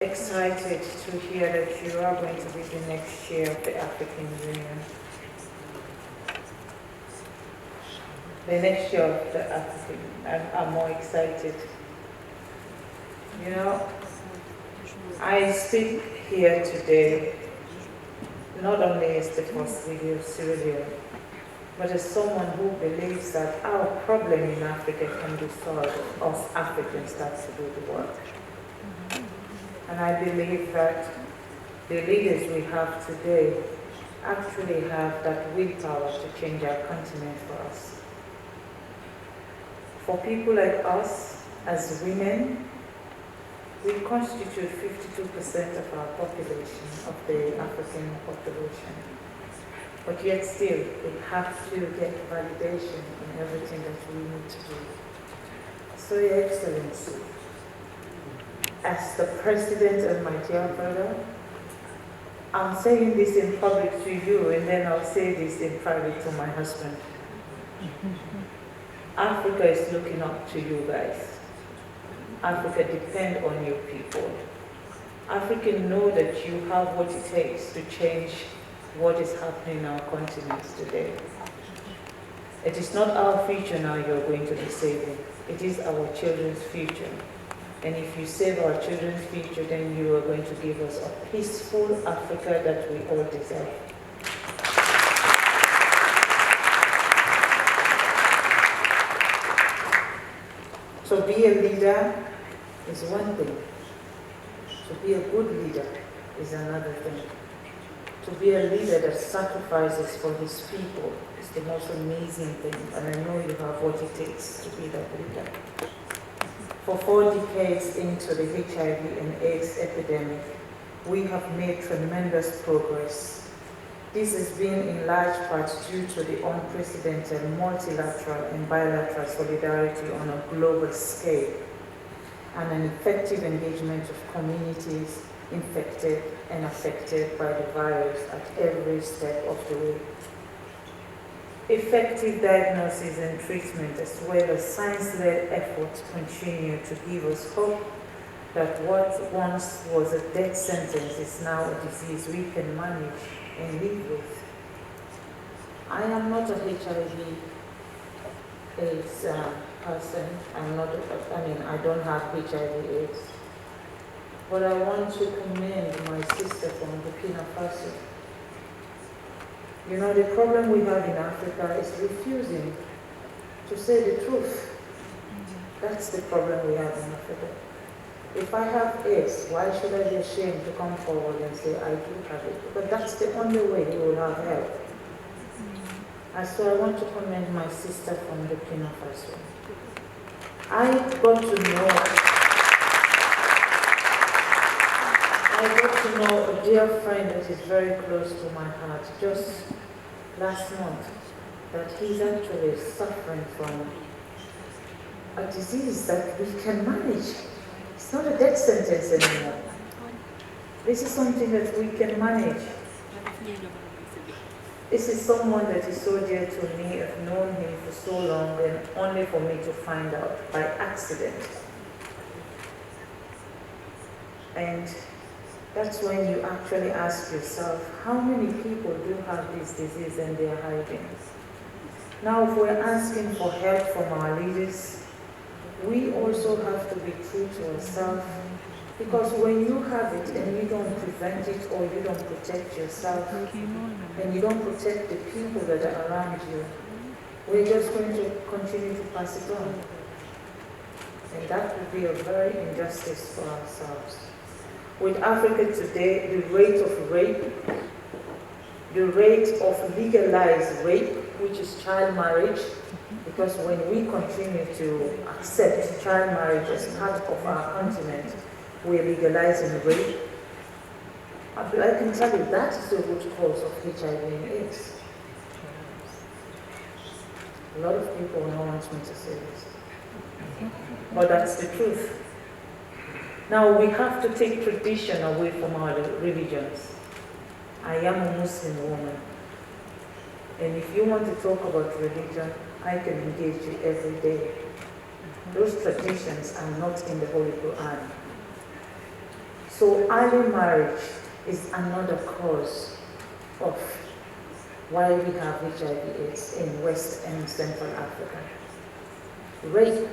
Excited to hear that you are going to be the next chair of the African Union. The next chair of the African, I'm more excited. You know, I speak here today not only as the First Lady of Sierra Leone, but as someone who believes that our problem in Africa can be solved if us Africans start to do the work. And I believe that the leaders we have today actually have that willpower to change our continent for us. For people like us, as women, we constitute 52% of our population, of the African population. But yet still, we have to get validation in everything that we need to do. So, Your Excellency, as the President of my dear brother, I'm saying this in public to you, and then I'll say this in private to my husband. Africa is looking up to you guys. Africa depends on you people. Africa know that you have what it takes to change what is happening in our continent today. It is not our future now you're going to be saving. It is our children's future. And if you save our children's future, then you are going to give us a peaceful Africa that we all deserve. To be a leader is one thing. To be a good leader is another thing. To be a leader that sacrifices for his people is the most amazing thing. And I know you have what it takes to be that leader. For 4 decades into the HIV and AIDS epidemic, we have made tremendous progress. This has been in large part due to the unprecedented multilateral and bilateral solidarity on a global scale and an effective engagement of communities infected and affected by the virus at every step of the way. Effective diagnosis and treatment, as well as science-led efforts, continue to give us hope that what once was a death sentence is now a disease we can manage and live with. I am not a HIV AIDS person. I don't have HIV AIDS. But I want to commend my sister from Burkina Faso. You know, the problem we have in Africa is refusing to say the truth. That's the problem we have in Africa. If I have AIDS, why should I be ashamed to come forward and say I do have it? But that's the only way we will have help. And so I want to commend my sister from Burkina Faso. I got to know a dear friend that is very close to my heart just last month, that he's actually suffering from a disease that we can manage. It's not a death sentence anymore. This is something that we can manage. This is someone that is so dear to me. I've known him for so long, and only for me to find out by accident. And that's when you actually ask yourself, how many people do have this disease and they are hiding? Now, if we're asking for help from our leaders, we also have to be true to ourselves, because when you have it and you don't prevent it or you don't protect yourself and you don't protect the people that are around you, we're just going to continue to pass it on. And that would be a very injustice for ourselves. With Africa today, the rate of rape, the rate of legalized rape, which is child marriage, because when we continue to accept child marriage as part of our continent, we're legalizing rape. I can tell you that is the root cause of HIV and AIDS. A lot of people don't want me to say this, but that's the truth. Now we have to take tradition away from our religions. I am a Muslim woman, and if you want to talk about religion, I can engage you every day. Those traditions are not in the Holy Quran. So early marriage is another cause of why we have HIV/AIDS in West and Central Africa. Rape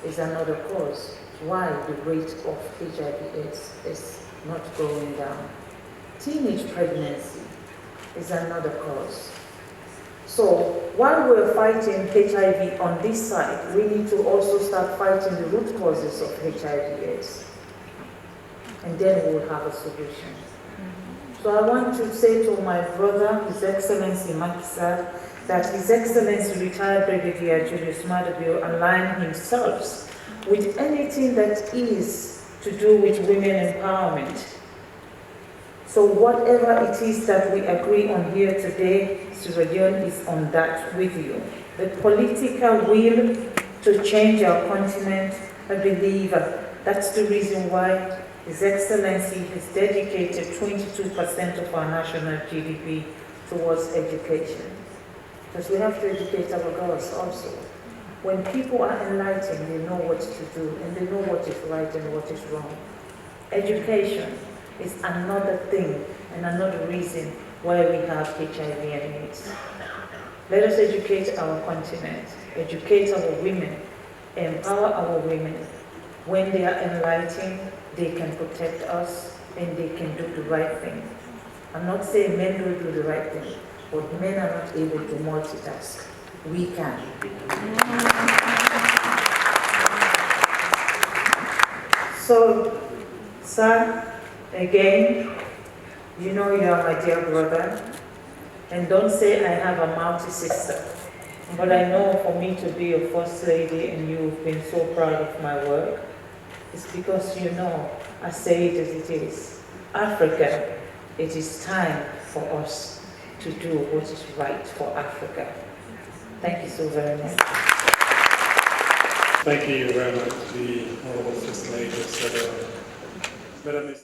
is another cause why the rate of HIV/AIDS is not going down. Teenage pregnancy is another cause. So while we're fighting HIV on this side, we need to also start fighting the root causes of HIV/AIDS. And then we'll have a solution. So I want to say to my brother, His Excellency Macky Sall, that His Excellency retired Brigadier Julius Maada Bio align himself with anything that is to do with women empowerment. So whatever it is that we agree on here today, Sierra Leone is on that with you. The political will to change our continent, I believe that's the reason why His Excellency has dedicated 22% of our national GDP towards education. Because we have to educate our girls also. When people are enlightened, they know what to do and they know what is right and what is wrong. Education is another thing and another reason why we have HIV and AIDS. Let us educate our continent, educate our women, empower our women. When they are enlightened, they can protect us and they can do the right thing. I'm not saying men don't do the right thing, but men are not able to multitask. We can. So, sir, again, you know you are my dear brother, and don't say I have a mountain sister. But I know for me to be a first lady and you've been so proud of my work, it's because you know, I say it as it is. Africa, it is time for us to do what is right for Africa. Thank you so very much. Thank you very much, the Honourable First Lady of Senegal.